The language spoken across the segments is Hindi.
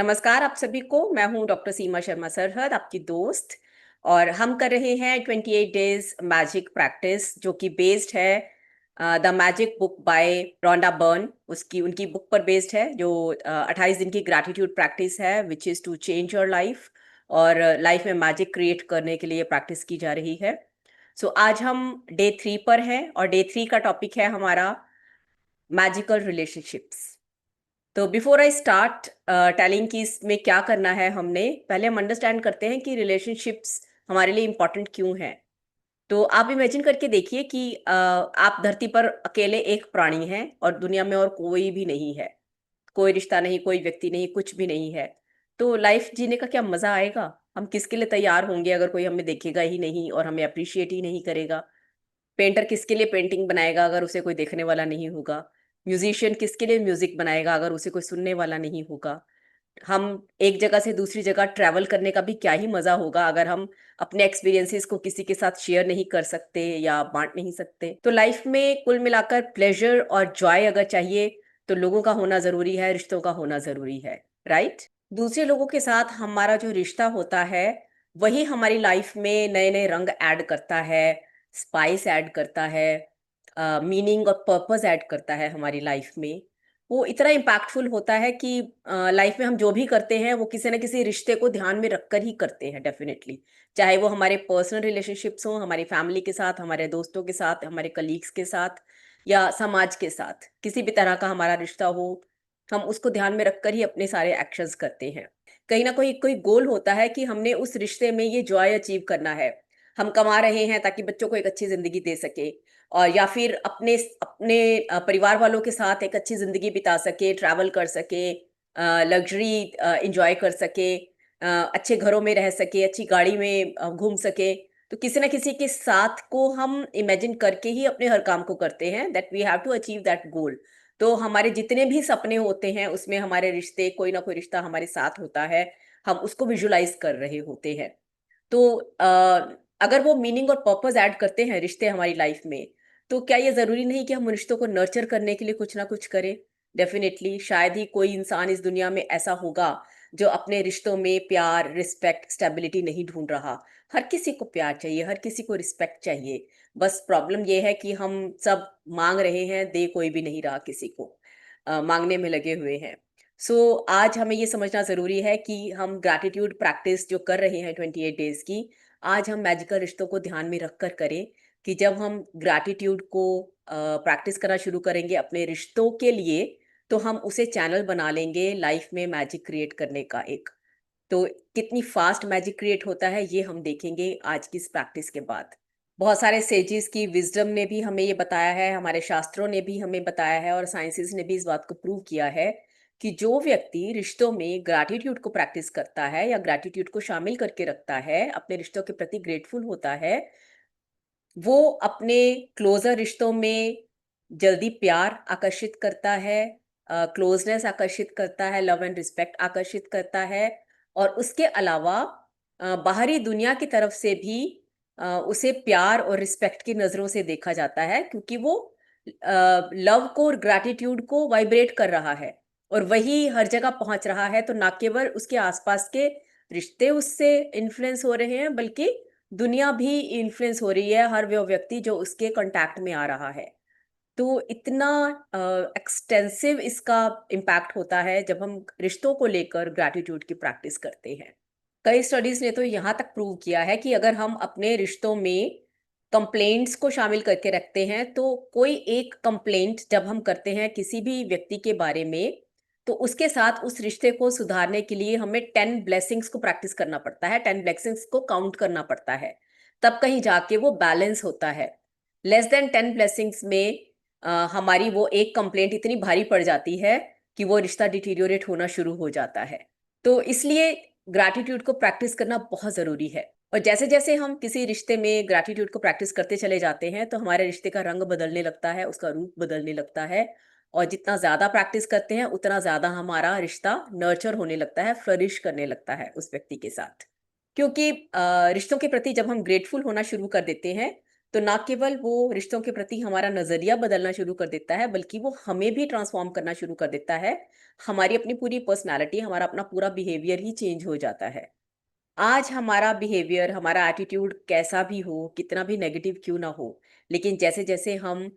नमस्कार आप सभी को। मैं हूं डॉक्टर सीमा शर्मा सरहद, आपकी दोस्त। और हम कर रहे हैं 28 डेज मैजिक प्रैक्टिस, जो कि बेस्ड है the magic book by Rhonda Byrne. उसकी उनकी बुक पर बेस्ड है, जो 28 दिन की ग्रैटिट्यूड प्रैक्टिस है, which is to change your life. और लाइफ में मैजिक क्रिएट करने के लिए प्रैक्टिस की जा रही है। सो आज हम डे 3 पर हैं और डे 3 का टॉपिक है हमारा मैजिकल रिलेशनशिप्स। तो बिफोर आई स्टार्ट टेलिंग कि इसमें क्या करना है, हमने पहले हम अंडरस्टैंड करते हैं कि रिलेशनशिप्स हमारे लिए इम्पोर्टेंट क्यों हैं। तो आप इमेजिन करके देखिए कि आप धरती पर अकेले एक प्राणी हैं और दुनिया में और कोई भी नहीं है। कोई रिश्ता नहीं, कोई व्यक्ति नहीं, कुछ भी नहीं है। तो लाइफ जीने का क्या मजा आएगा? हम किसके लिए तैयार होंगे अगर कोई हमें देखेगा ही नहीं और हमें अप्रिशिएट ही नहीं करेगा? पेंटर किसके लिए पेंटिंग बनाएगा अगर उसे कोई देखने वाला नहीं होगा? म्यूजिशियन किसके लिए म्यूजिक बनाएगा अगर उसे कोई सुनने वाला नहीं होगा? हम एक जगह से दूसरी जगह ट्रैवल करने का भी क्या ही मजा होगा अगर हम अपने एक्सपीरियंसेस को किसी के साथ शेयर नहीं कर सकते या बांट नहीं सकते। तो लाइफ में कुल मिलाकर प्लेजर और जॉय अगर चाहिए तो लोगों का होना जरूरी है, रिश्तों का होना जरूरी है। राइट? दूसरे लोगों के साथ हमारा जो रिश्ता होता है, वही हमारी लाइफ में नए नए रंग ऐड करता है, स्पाइस ऐड करता है, मीनिंग और पर्पस ऐड करता है हमारी लाइफ में। वो इतना इम्पैक्टफुल होता है कि लाइफ में हम जो भी करते हैं वो किसी न किसी रिश्ते को ध्यान में रखकर ही करते हैं डेफिनेटली। चाहे वो हमारे पर्सनल रिलेशनशिप्स हों, हमारी फैमिली के साथ, हमारे दोस्तों के साथ, हमारे कलीग्स के साथ या समाज के साथ, किसी भी तरह का हमारा रिश्ता हो, हम उसको ध्यान में रखकर ही अपने सारे एक्शंस करते हैं। कहीं ना कोई कोई गोल होता है कि हमने उस रिश्ते में ये जॉय अचीव करना है। हम कमा रहे हैं ताकि बच्चों को एक अच्छी जिंदगी दे सके, और या फिर अपने अपने परिवार वालों के साथ एक अच्छी ज़िंदगी बिता सके, ट्रैवल कर सके, लग्ज़री एन्जॉय कर सके, अच्छे घरों में रह सके, अच्छी गाड़ी में घूम सके। तो किसी न किसी के साथ को हम इमेजिन करके ही अपने हर काम को करते हैं, that we have to achieve that goal. तो हमारे जितने भी सपने होते हैं, उसमें हमारे रिश्ते, कोई ना कोई रिश्ता हमारे साथ होता है, हम उसको विजुअलाइज़ कर रहे होते हैं। तो अगर वो मीनिंग और पर्पस ऐड करते हैं रिश्ते हमारी लाइफ में, तो क्या ये ज़रूरी नहीं कि हम उन रिश्तों को नर्चर करने के लिए कुछ ना कुछ करें? डेफ़िनेटली शायद ही कोई इंसान इस दुनिया में ऐसा होगा, जो अपने रिश्तों में प्यार, रिस्पेक्ट, स्टेबिलिटी नहीं ढूँढ रहा। हर किसी को प्यार चाहिए, हर किसी को रिस्पेक्ट चाहिए। बस प्रॉब्लम ये है कि हम सब माँग रहे हैं, दे कोई भी नहीं रहा किसी को। माँगने में लगे हुए हैं। सो आज हमें ये समझना ज़रूरी है कि हम ग्रैटिट्यूड प्रैक्टिस जो कर रहे हैं 28 डेज़ की, आज हम मैजिकल रिश्तों को ध्यान में रखकर करें। कि जब हम ग्रैटिट्यूड को प्रैक्टिस करना शुरू करेंगे अपने रिश्तों के लिए, तो हम उसे चैनल बना लेंगे लाइफ में मैजिक क्रिएट करने का एक। तो कितनी फास्ट मैजिक क्रिएट होता है, ये हम देखेंगे आज की इस प्रैक्टिस के बाद। बहुत सारे सेजेस की विज़डम ने भी हमें ये बताया है, हमारे शास्त्रों ने भी हमें बताया है और साइंसेज़ ने भी इस बात को प्रूव किया है कि जो व्यक्ति रिश्तों में ग्रैटिट्यूड को प्रैक्टिस करता है या ग्रैटिट्यूड को शामिल करके रखता है, अपने रिश्तों के प्रति ग्रेटफुल होता है, वो अपने क्लोज़र रिश्तों में जल्दी प्यार आकर्षित करता है, क्लोज़नेस आकर्षित करता है, लव एंड रिस्पेक्ट आकर्षित करता है। और उसके अलावा बाहरी दुनिया की तरफ से भी उसे प्यार और रिस्पेक्ट की नज़रों से देखा जाता है, क्योंकि वो लव को और ग्रैटिट्यूड को वाइब्रेट कर रहा है और वही हर जगह पहुँच रहा है। तो ना केवल उसके आस-पास के रिश्ते उससे इन्फ्लुएंस हो रहे हैं, बल्कि दुनिया भी इन्फ्लुएंस हो रही है, हर वो व्यक्ति जो उसके कॉन्टैक्ट में आ रहा है। तो इतना एक्सटेंसिव इसका इम्पैक्ट होता है जब हम रिश्तों को लेकर ग्रैटिट्यूड की प्रैक्टिस करते हैं। कई स्टडीज़ ने तो यहाँ तक प्रूव किया है कि अगर हम अपने रिश्तों में कंप्लेंट्स को शामिल करके रखते हैं, तो कोई एक कंप्लेंट जब हम करते हैं किसी भी व्यक्ति के बारे में, तो उसके साथ उस रिश्ते को सुधारने के लिए हमें 10 ब्लेसिंग्स को प्रैक्टिस करना पड़ता है, 10 ब्लेसिंग्स को काउंट करना पड़ता है। तब कहीं जाके वो बैलेंस होता है। लेस देन 10 ब्लेसिंग्स में हमारी वो एक कंप्लेंट इतनी भारी पड़ जाती है कि वो रिश्ता डिटीरियोरेट होना शुरू हो जाता है। तो इसलिए ग्रैटिट्यूड को प्रैक्टिस करना बहुत ज़रूरी है। और जैसे-जैसे हम किसी रिश्ते में ग्रैटिट्यूड को प्रैक्टिस करते चले जाते हैं, तो हमारे रिश्ते का रंग बदलने लगता है, उसका रूप बदलने लगता है। और जितना ज़्यादा प्रैक्टिस करते हैं, उतना ज़्यादा हमारा रिश्ता नर्चर होने लगता है, फ्लरिश करने लगता है उस व्यक्ति के साथ। क्योंकि रिश्तों के प्रति जब हम ग्रेटफुल होना शुरू कर देते हैं, तो ना केवल वो रिश्तों के प्रति हमारा नजरिया बदलना शुरू कर देता है, बल्कि वो हमें भी ट्रांसफॉर्म करना शुरू कर देता है। हमारी अपनी पूरी पर्सनालिटी, हमारा अपना पूरा बिहेवियर ही चेंज हो जाता है। आज हमारा बिहेवियर, हमारा एटीट्यूड कैसा भी हो, कितना भी नेगेटिव क्यों ना हो, लेकिन जैसे जैसे हम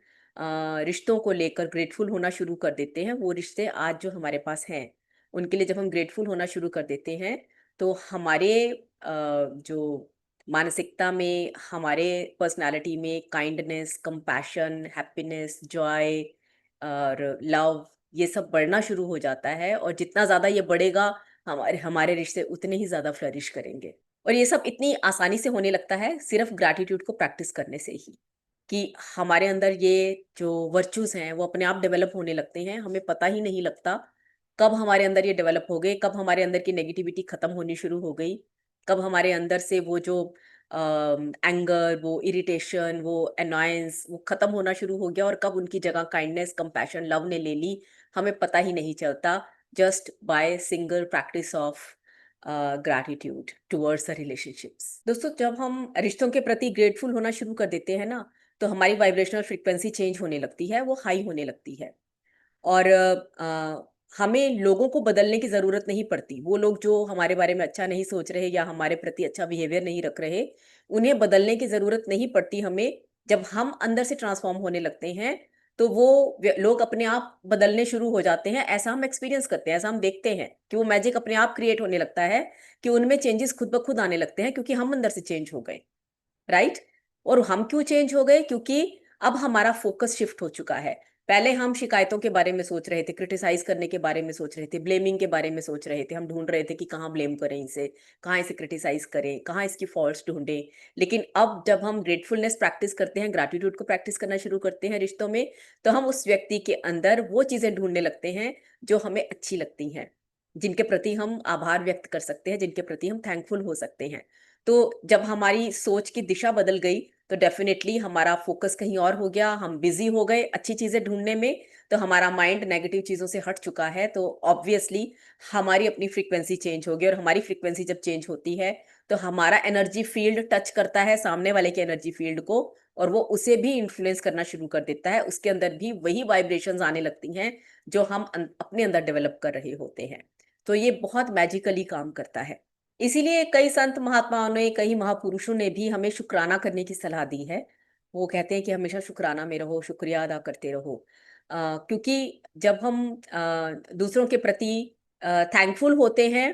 रिश्तों को लेकर ग्रेटफुल होना शुरू कर देते हैं, वो रिश्ते आज जो हमारे पास हैं, उनके लिए जब हम ग्रेटफुल होना शुरू कर देते हैं, तो हमारे जो मानसिकता में, हमारे पर्सनालिटी में काइंडनेस, कंपैशन, हैप्पीनेस, जॉय और लव, ये सब बढ़ना शुरू हो जाता है। और जितना ज़्यादा ये बढ़ेगा, हमारे हमारे रिश्ते उतने ही ज़्यादा फ्लरिश करेंगे। और ये सब इतनी आसानी से होने लगता है सिर्फ ग्रैटिट्यूड को प्रैक्टिस करने से ही, कि हमारे अंदर ये जो वर्च्यूज़ हैं वो अपने आप डेवलप होने लगते हैं। हमें पता ही नहीं लगता कब हमारे अंदर ये डेवलप हो गए, कब हमारे अंदर की नेगेटिविटी खत्म होनी शुरू हो गई, कब हमारे अंदर से वो जो एंगर, वो इरिटेशन, वो अनॉयंस, वो खत्म होना शुरू हो गया और कब उनकी जगह काइंडनेस, कंपैशन, लव ने ले ली, हमें पता ही नहीं चलता। Just by single practice of gratitude towards the relationships. दोस्तों, जब हम रिश्तों के प्रति ग्रेटफुल होना शुरू कर देते हैं ना, तो हमारी वाइब्रेशनल फ्रीक्वेंसी चेंज होने लगती है, वो हाई होने लगती है। और हमें लोगों को बदलने की ज़रूरत नहीं पड़ती। वो लोग जो हमारे बारे में अच्छा नहीं सोच रहे या हमारे प्रति अच्छा बिहेवियर नहीं रख रहे, उन्हें बदलने की ज़रूरत नहीं पड़ती हमें। जब हम अंदर से ट्रांसफ़ॉर्म होने लगते हैं, तो वो लोग अपने आप बदलने शुरू हो जाते हैं। ऐसा हम एक्सपीरियंस करते हैं, ऐसा हम देखते हैं कि वो मैजिक अपने आप क्रिएट होने लगता है, कि उनमें चेंजेस खुद ब खुद आने लगते हैं, क्योंकि हम अंदर से चेंज हो गए। राइट? और हम क्यों चेंज हो गए? क्योंकि अब हमारा फ़ोकस शिफ्ट हो चुका है। पहले हम शिकायतों के बारे में सोच रहे थे, क्रिटिसाइज़ करने के बारे में सोच रहे थे, ब्लेमिंग के बारे में सोच रहे थे। हम ढूँढ रहे थे कि कहाँ ब्लेम करें इसे, कहाँ इसे क्रिटिसाइज़ करें, कहाँ इसकी फ़ॉल्ट्स ढूँढें। लेकिन अब जब हम ग्रेटफुलनेस प्रैक्टिस करते हैं, ग्रैटिट्यूड को प्रैक्टिस करना शुरू करते हैं रिश्तों में, तो हम उस व्यक्ति के अंदर वो चीज़ें ढूँढने लगते हैं, जो हमें अच्छी लगती हैं, जिनके प्रति हम आभार व्यक्त कर सकते हैं, जिनके प्रति हम थैंकफुल हो सकते हैं। तो जब हमारी सोच की दिशा बदल गई, तो डेफिनेटली हमारा फोकस कहीं और हो गया, हम बिजी हो गए अच्छी चीजें ढूंढने में। तो हमारा माइंड नेगेटिव चीजों से हट चुका है, तो ऑब्वियसली हमारी अपनी फ्रीक्वेंसी चेंज होगी। और हमारी फ्रीक्वेंसी जब चेंज होती है, तो हमारा एनर्जी फील्ड टच करता है सामने वाले के एनर्जी फील्ड को, और वो उसे भी इन्फ्लुएंस करना शुरू कर देता है। उसके अंदर भी वही वाइब्रेशंस आने लगती हैं जो हम अपने अंदर डेवलप कर रहे होते हैं। तो ये बहुत मैजिकली काम करता है। इसीलिए कई संत महात्माओं ने, कई महापुरुषों ने भी हमें शुक्राना करने की सलाह दी है। वो कहते हैं कि हमेशा शुक्राना में रहो, शुक्रिया अदा करते रहो। क्योंकि जब हम दूसरों के प्रति थैंकफुल होते हैं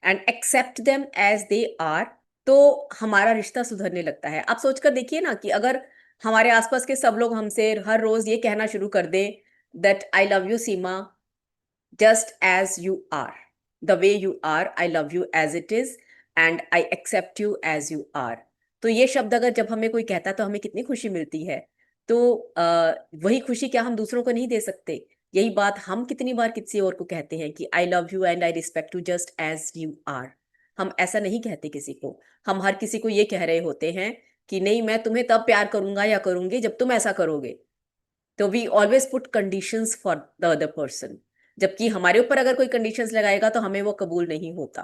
and accept them as they are, तो हमारा रिश्ता सुधरने लगता है। आप सोचकर देखिए ना, कि अगर हमारे आसपास के सब लोग हमसे हर रोज ये कहना शुरू कर दे that I love you Seema, just as you are, the way you are, I love you as it is and I accept you as you are। तो ये शब्द अगर जब हमें कोई कहता है, तो हमें कितनी खुशी मिलती है। तो वही खुशी क्या हम दूसरों को नहीं दे सकते? यही बात हम कितनी बार किसी और को कहते हैं कि I love you and I respect you just as you are. हम ऐसा नहीं कहते किसी को। हम हर किसी को ये कह रहे होते हैं कि नहीं, मैं तुम्हें तब प्यार करूंगा या करूंगी जब तुम ऐसा करोगे। तो we always put conditions for the other person. जबकि हमारे ऊपर अगर कोई कंडीशंस लगाएगा, तो हमें वो कबूल नहीं होता।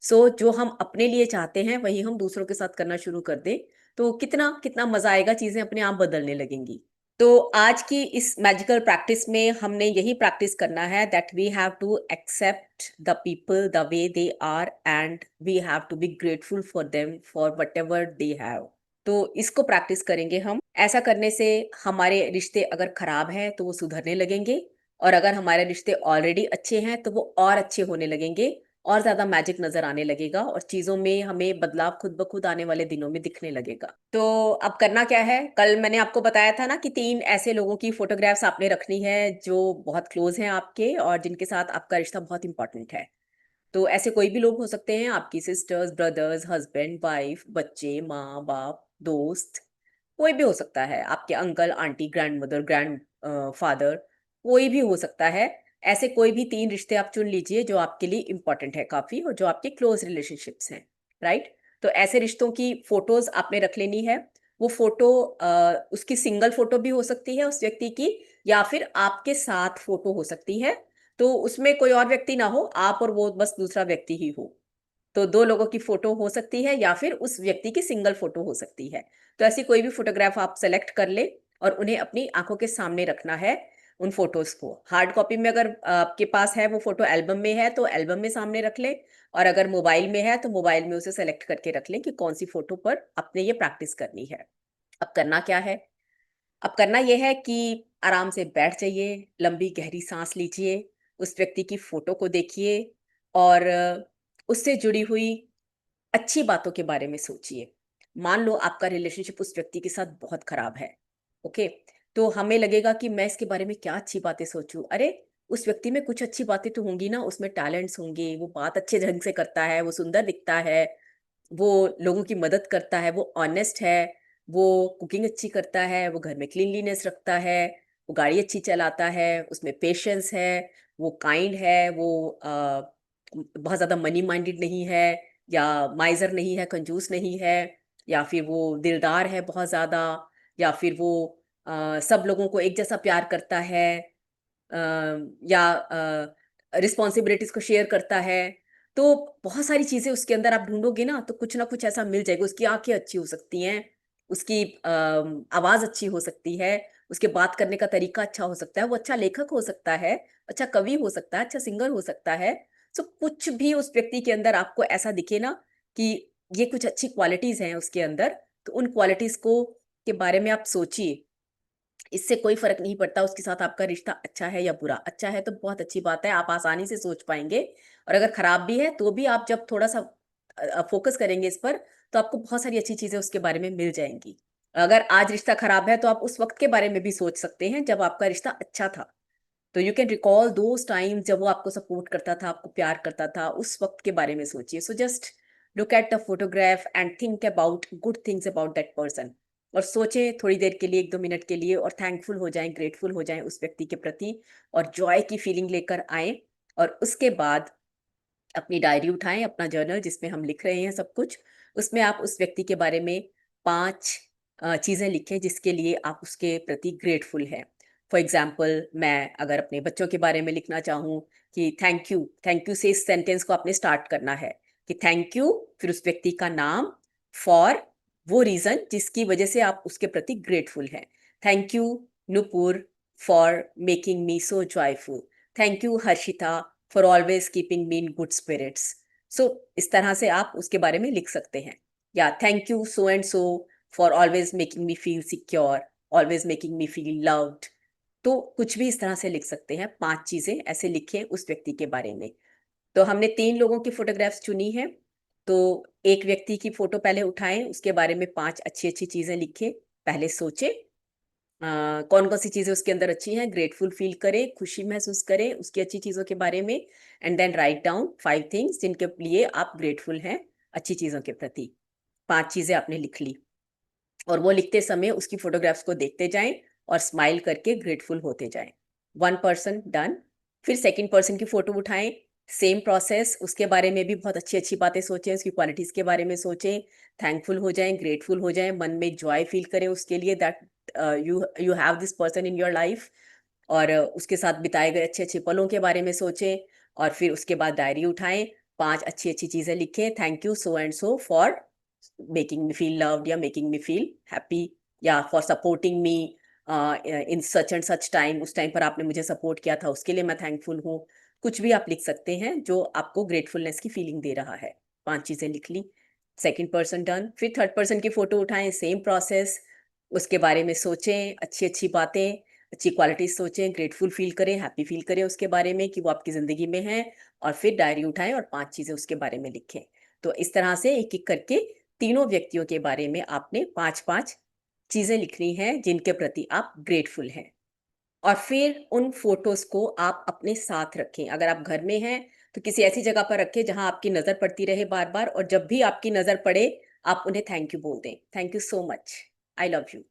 जो हम अपने लिए चाहते हैं, वही हम दूसरों के साथ करना शुरू कर दें, तो कितना कितना मजा आएगा, चीजें अपने आप बदलने लगेंगी। तो आज की इस मैजिकल प्रैक्टिस में हमने यही प्रैक्टिस करना है, that we have to accept the people the way they are and we have to be grateful for them for whatever they have. तो इसको प्रैक्टिस करेंगे हम। ऐसा करने से हमारे रिश्ते अगर खराब हैं, तो वो सुधरने लगेंगे, और अगर हमारे रिश्ते ऑलरेडी अच्छे हैं, तो वो और अच्छे होने लगेंगे, और ज्यादा मैजिक नजर आने लगेगा, और चीजों में हमें बदलाव खुद ब खुद आने वाले दिनों में दिखने लगेगा। तो अब करना क्या है? कल मैंने आपको बताया था ना कि 3 ऐसे लोगों की फोटोग्राफ्स आपने रखनी है जो बहुत क्लोज हैं आपके, और जिनके साथ आपका रिश्ता बहुत इंपॉर्टेंट है। तो ऐसे कोई भी लोग हो सकते हैं, आपकी सिस्टर्स, ब्रदर्स, हस्बैंड, वाइफ, बच्चे, माँ बाप, दोस्त, कोई भी हो सकता है, आपके uncle aunty, grand mother, grand father, कोई भी हो सकता है। ऐसे कोई भी 3 रिश्ते आप चुन लीजिए जो आपके लिए इंपॉर्टेंट है काफी, और जो आपके क्लोज रिलेशनशिप्स हैं। राइट? तो ऐसे रिश्तों की फोटोज आपने रख लेनी है। वो फोटो उसकी सिंगल फोटो भी हो सकती है उस व्यक्ति की, या फिर आपके साथ फोटो हो सकती है। तो उसमें कोई और व्यक्ति ना हो, आप और वो बस दूसरा व्यक्ति ही हो। तो 2 लोगों की फोटो हो सकती है या फिर उस व्यक्ति की सिंगल फोटो हो सकती है। तो ऐसी कोई भी फोटोग्राफ आप सेलेक्ट कर ले और उन्हें अपनी आंखों के सामने रखना है उन फोटोज को। हार्ड कॉपी में अगर आपके पास है वो फोटो एल्बम में है तो एल्बम में सामने रख ले, और अगर मोबाइल में है तो मोबाइल में उसे सेलेक्ट करके रख लें कि कौन सी फोटो पर आपने ये प्रैक्टिस करनी है। अब करना क्या है? अब करना ये है कि आराम से बैठ जाइए, लंबी गहरी सांस लीजिए, उस व्यक्ति की फोटो को देखिए और उससे जुड़ी हुई अच्छी बातों के बारे में सोचिए। मान लो आपका रिलेशनशिप उस व्यक्ति के साथ बहुत खराब है, ओके? तो हमें लगेगा कि मैं इसके बारे में क्या अच्छी बातें सोचूं? अरे, उस व्यक्ति में कुछ अच्छी बातें तो होंगी ना, उसमें टैलेंट्स होंगे, वो बात अच्छे ढंग से करता है, वो सुंदर दिखता है, वो लोगों की मदद करता है, वो ऑनेस्ट है, वो कुकिंग अच्छी करता है, वो घर में क्लीनलीनेस रखता है, वो गाड़ी अच्छी चलाता है, उसमें पेशेंस है, वो काइंड है, वो बहुत ज़्यादा मनी माइंडेड नहीं है, या माइज़र नहीं है, कंजूस नहीं है, या फिर वो दिलदार है बहुत ज़्यादा, या फिर वो सब लोगों को एक जैसा प्यार करता है, या रिस्पॉन्सिबिलिटीज़ को शेयर करता है। तो बहुत सारी चीज़ें उसके अंदर आप ढूँढोगे ना, तो कुछ ना कुछ ऐसा मिल जाएगा। उसकी आँखें अच्छी हो सकती हैं, उसकी आवाज़ अच्छी हो सकती है, उसके बात करने का तरीका अच्छा हो सकता है, वो अच्छा लेखक हो सकता है, अच्छा कवि हो सकता है, अच्छा सिंगर हो सकता है। सो कुछ भी उस व्यक्ति के अंदर आपको ऐसा दिखे ना कि ये कुछ अच्छी क्वालिटीज़ हैं उसके अंदर, तो उन क्वालिटीज़ को के बारे में आप सोचिए। इससे कोई फ़र्क नहीं पड़ता उसके साथ आपका रिश्ता अच्छा है या बुरा। अच्छा है तो बहुत अच्छी बात है, आप आसानी से सोच पाएँगे, और अगर खराब भी है तो भी आप जब थोड़ा-सा फ़ोकस करेंगे इस पर, तो आपको बहुत सारी अच्छी चीज़ें उसके बारे में मिल जाएँगी। अगर आज रिश्ता खराब है तो आप उस वक़्त के बारे में भी सोच सकते हैं जब आपका रिश्ता अच्छा था। तो you can recall those times जब वो आपको सपोर्ट करता था, आपको प्यार करता था, उस वक़्त के बारे में सोचिए। So just look at the photograph and think about good things about that person, और सोचें थोड़ी देर के लिए, 1-2 मिनट के लिए, और थैंकफुल हो जाएँ, ग्रेटफुल हो जाएँ उस व्यक्ति के प्रति, और जॉय की फीलिंग लेकर आएँ, और उसके बाद अपनी डायरी उठाएँ, अपना जर्नल जिसमें हम लिख रहे हैं सब कुछ, उसमें आप उस व्यक्ति के बारे में 5 चीज़ें लिखें जिसके लिए आप उसके प्रति ग्रेटफुल हैं। फॉर एग्ज़ाम्पल, मैं अगर अपने बच्चों के बारे में लिखना चाहूँ कि थैंक यू से इस सेंटेंस को आपने स्टार्ट करना है कि थैंक यू, फिर उस व्यक्ति का नाम, फॉर वो रीज़न जिसकी वजह से आप उसके प्रति ग्रेटफुल हैं। Thank you Nupur for making me so joyful. Thank you Harshita for always keeping me in good spirits. So इस तरह से आप उसके बारे में लिख सकते हैं। या thank you so and so for always making me feel secure, always making me feel loved. तो कुछ भी इस तरह से लिख सकते हैं, 5 चीज़ें ऐसे लिखें उस व्यक्ति के बारे में। तो हमने 3 लोगों की फ़ोटोग्राफ्स चुनी हैं, तो एक व्यक्ति की फ़ोटो पहले उठाएँ, उसके बारे में 5 अच्छी-अच्छी चीज़ें लिखें, पहले सोचें कौन-कौन सी चीज़ें उसके अंदर अच्छी हैं, ग्रेटफुल फ़ील करें, खुशी महसूस करें उसकी अच्छी चीज़ों के बारे में, and then write down 5 things जिनके लिए आप ग्रेटफुल हैं अच्छी चीज़ों के प्रति। 5 चीज़ें आपने लिख ली, और वो लिखते समय उसकी फ़ोटोग्राफ्स को देखते जाएँ और स्माइल करके ग्रेटफुल होते जाएँ। 1 पर्सन डन। फिर सेकंड पर्सन की फ़ोटो उठाएँ, सेम प्रोसेस, उसके बारे में भी बहुत अच्छी-अच्छी बातें सोचें, उसकी क्वालिटीज़ के बारे में सोचें, थैंकफुल हो जाएँ, ग्रेटफुल हो जाएँ, मन में जॉय फ़ील करें उसके लिए that you you have this person in your life, और उसके साथ बिताए गए अच्छे-अच्छे पलों के बारे में सोचें, और फिर उसके बाद डायरी उठाएँ, 5 अच्छी-अच्छी चीज़ें लिखें, thank you so and so for making me feel loved, या मेकिंग मी फील हैप्पी, या for supporting me in such and such time, उस टाइम पर आपने मुझे सपोर्ट किया था उसके लिए मैं थैंकफुल हूँ। कुछ भी आप लिख सकते हैं जो आपको ग्रेटफुलनेस की फीलिंग दे रहा है। 5 चीज़ें लिख ली, सेकंड पर्सन डन। फिर थर्ड पर्सन की फ़ोटो उठाएँ, सेम प्रोसेस, उसके बारे में सोचें, अच्छी-अच्छी बातें, अच्छी क्वालिटीज़ सोचें, ग्रेटफुल फ़ील करें, हैप्पी फ़ील करें उसके बारे में कि वो आपकी ज़िंदगी में हैं, और फिर डायरी उठाएँ और 5 चीज़ें उसके बारे में लिखें। तो इस तरह से एक-एक करके तीनों व्यक्तियों के बारे में आपने 5-5 चीज़ें लिखनी हैं जिनके प्रति आप ग्रेटफुल हैं। और फिर उन फ़ोटोज़ को आप अपने साथ रखें। अगर आप घर में हैं, तो किसी ऐसी जगह पर रखें जहाँ आपकी नज़र पड़ती रहे बार-बार, और जब भी आपकी नज़र पड़े, आप उन्हें थैंक यू बोल दें। Thank you so much, I love you.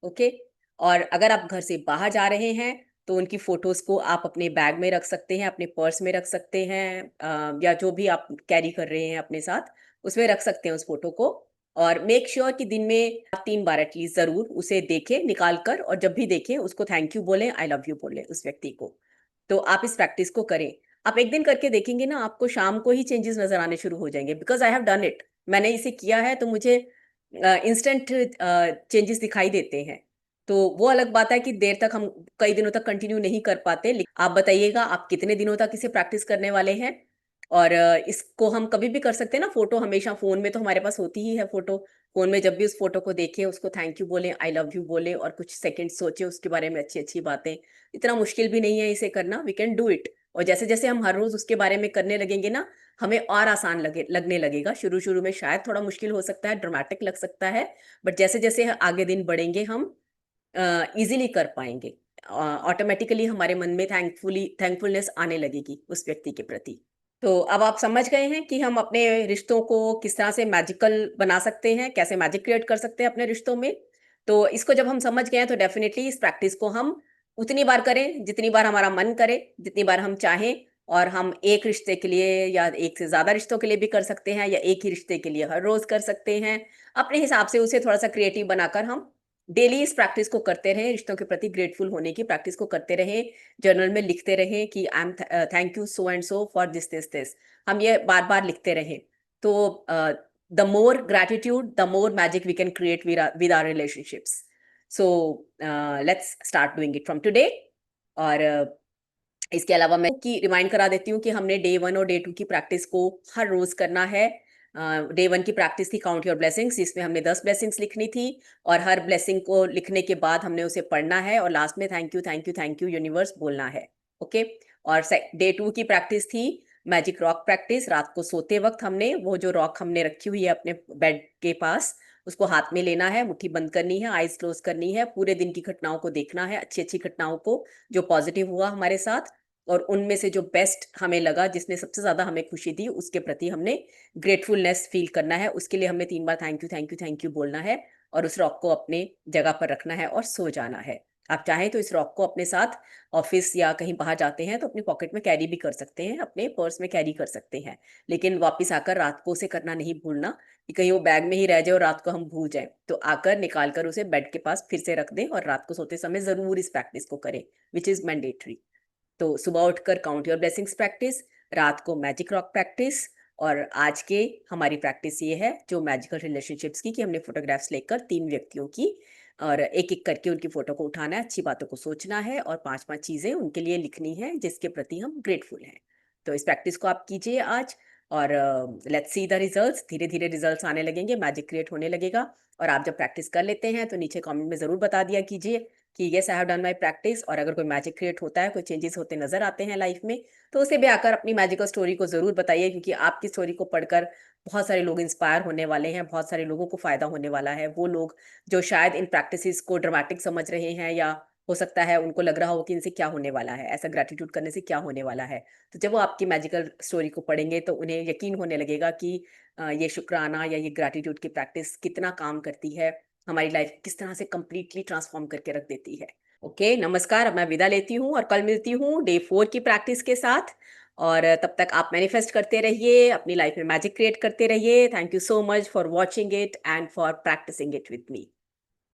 Okay? और अगर आप घर से बाहर जा रहे हैं, तो उनकी फ़ोटोज़ को आप अपने बैग में रख सकते हैं, अपने पर्स में रख सकते हैं, या जो भी आप कैरी कर रहे हैं अपने साथ, उसमें रख सकते हैं उस फ़ोटो को। और मेक श्योर कि दिन में आप 3 बार एटलीस्ट ज़रूर उसे देखें निकाल कर, और जब भी देखें उसको थैंक यू बोलें, आई लव यू बोलें उस व्यक्ति को। तो आप इस प्रैक्टिस को करें। आप एक दिन करके देखेंगे ना, आपको शाम को ही चेंजेस नजर आने शुरू हो जाएंगे, because I have done it. मैंने इसे किया है तो मुझे इंस्टेंट चेंजेस दिखाई देते हैं। तो वो अलग बात है कि देर तक हम कई दिनों तक कंटिन्यू नहीं कर पाते, लेकिन आप बताइएगा आप कितने दिनों तक इसे प्रैक्टिस करने वाले हैं। और इसको हम कभी भी कर सकते हैं ना। फोटो हमेशा फोन में तो हमारे पास होती ही है फोटो। फोन में जब भी उस फोटो को देखें, उसको थैंक यू बोलें, आई लव यू बोलें, और कुछ सेकंड सोचें उसके बारे में अच्छी अच्छी बातें। इतना मुश्किल भी नहीं है इसे करना, वी कैन डू इट। और जैसे जैसे हम हर रोज उसके बारे में करने लगेंगे ना, हमें और आसान लगने लगेगा। शुरू शुरू में शायद थोड़ा मुश्किल हो सकता है, ड्रामेटिक लग सकता है, बट जैसे जैसे आगे दिन बढ़ेंगे हम इजीली कर पाएंगे। ऑटोमेटिकली हमारे मन में थैंकफुलनेस आने लगेगी उस व्यक्ति के प्रति। तो अब आप समझ गए हैं कि हम अपने रिश्तों को किस तरह से मैजिकल बना सकते हैं, कैसे मैजिक क्रिएट कर सकते हैं अपने रिश्तों में। तो इसको जब हम समझ गए हैं तो डेफिनेटली इस प्रैक्टिस को हम उतनी बार करें जितनी बार हमारा मन करे, जितनी बार हम चाहें। और हम एक रिश्ते के लिए या एक से ज्यादा रिश्तों के लिए भी कर सकते हैं, या एक ही रिश्ते के लिए हर रोज कर सकते हैं। अपने हिसाब से उसे थोड़ा सा क्रिएटिव बनाकर हम डेली इस प्रैक्टिस को करते रहें, रिश्तों के प्रति ग्रेटफुल होने की प्रैक्टिस को करते रहें। जर्नल में लिखते रहें कि I am thank you so and so for this this this. हम ये बार बार लिखते रहें। तो the more gratitude, the more magic we can create with our relationships. So let's start doing it from today. और इसके अलावा मैं कि रिमाइंड करा देती हूँ कि हमने डे 1 और डे 2 की प्रैक्टिस को हर रोज करना है। डे 1 की प्रैक्टिस थी काउंट योर ब्लेसिंग्स, जिसमें हमने 10 ब्लेसिंग्स लिखनी थी। और हर ब्लेसिंग को लिखने के बाद हमने उसे पढ़ना है, और लास्ट में thank you thank you thank you universe बोलना है। ओके। और डे 2 की प्रैक्टिस थी मैजिक रॉक प्रैक्टिस। रात को सोते वक्त हमने वो जो रॉक हमने रखी हुई है अपने बेड के पास, उसको हाथ में लेना है, मुट्ठी बंद करनी है, आईज क्लोज करनी है, पूरे दिन की घटनाओं को देखना है, अच्छी अच्छी घटनाओं को जो पॉजिटिव हुआ हमारे साथ, और उनमें से जो बेस्ट हमें लगा, जिसने सबसे ज्यादा हमें खुशी दी, उसके प्रति हमने ग्रेटफुलनेस फील करना है। उसके लिए हमने 3 बार thank you thank you thank you बोलना है, और उस रॉक को अपने जगह पर रखना है और सो जाना है। आप चाहें तो इस रॉक को अपने साथ ऑफिस या कहीं बाहर जाते हैं तो अपनी पॉकेट में कैरी भी कर सकते हैं, अपने पर्स में कैरी कर सकते हैं। लेकिन वापस आकर रात को उसे करना नहीं भूलना, कि कहीं वो बैग में ही रह जाए और रात को हम भूल जाए। तो आकर निकाल कर उसे बेड के पास फिर से रख दें, और रात को सोते समय जरूर इस प्रैक्टिस को करें, विच इज मैंडेटरी। तो सुबह उठकर काउंट योर ब्लेसिंग्स प्रैक्टिस, रात को मैजिक रॉक प्रैक्टिस, और आज के हमारी प्रैक्टिस ये है जो मैजिकल रिलेशनशिप्स की, कि हमने फोटोग्राफ्स लेकर 3 व्यक्तियों की, और एक एक करके उनकी फोटो को उठाना है, अच्छी बातों को सोचना है, और 5-5 चीजें उनके लिए लिखनी है जिसके प्रति हम ग्रेटफुल हैं। तो इस प्रैक्टिस को आप कीजिए आज, और लेट्स सी द रिजल्ट्स। धीरे धीरे रिजल्ट्स आने लगेंगे, मैजिक क्रिएट होने लगेगा। और आप जब प्रैक्टिस कर लेते हैं तो नीचे कमेंट में जरूर बता दिया कीजिए कि yes I have done my practice. और अगर कोई मैजिक क्रिएट होता है, कोई चेंजेस होते नजर आते हैं लाइफ में, तो उसे भी आकर अपनी मैजिकल स्टोरी को जरूर बताइए, क्योंकि आपकी स्टोरी को पढ़कर बहुत सारे लोग इंस्पायर होने वाले हैं, बहुत सारे लोगों को फायदा होने वाला है। वो लोग जो शायद इन प्रैक्टिसेस को ड्रामेटिक समझ रहे हैं, या हो सकता है उनको लग रहा हो कि इनसे क्या होने वाला है, ऐसा ग्रेटिट्यूड करने से क्या होने वाला है, तो जब वो आपकी मैजिकल स्टोरी को पढ़ेंगे तो उन्हें यकीन होने लगेगा कि ये शुक्राना या ये ग्रेटिट्यूड की प्रैक्टिस कितना काम करती है, हमारी लाइफ किस तरह से कंप्लीटली ट्रांसफॉर्म करके रख देती है। ओके, नमस्कार। अब मैं विदा लेती हूँ और कल मिलती हूँ डे 4 की प्रैक्टिस के साथ। और तब तक आप मैनिफेस्ट करते रहिए, अपनी लाइफ में मैजिक क्रिएट करते रहिए। Thank you so much for watching it and for practising it with me.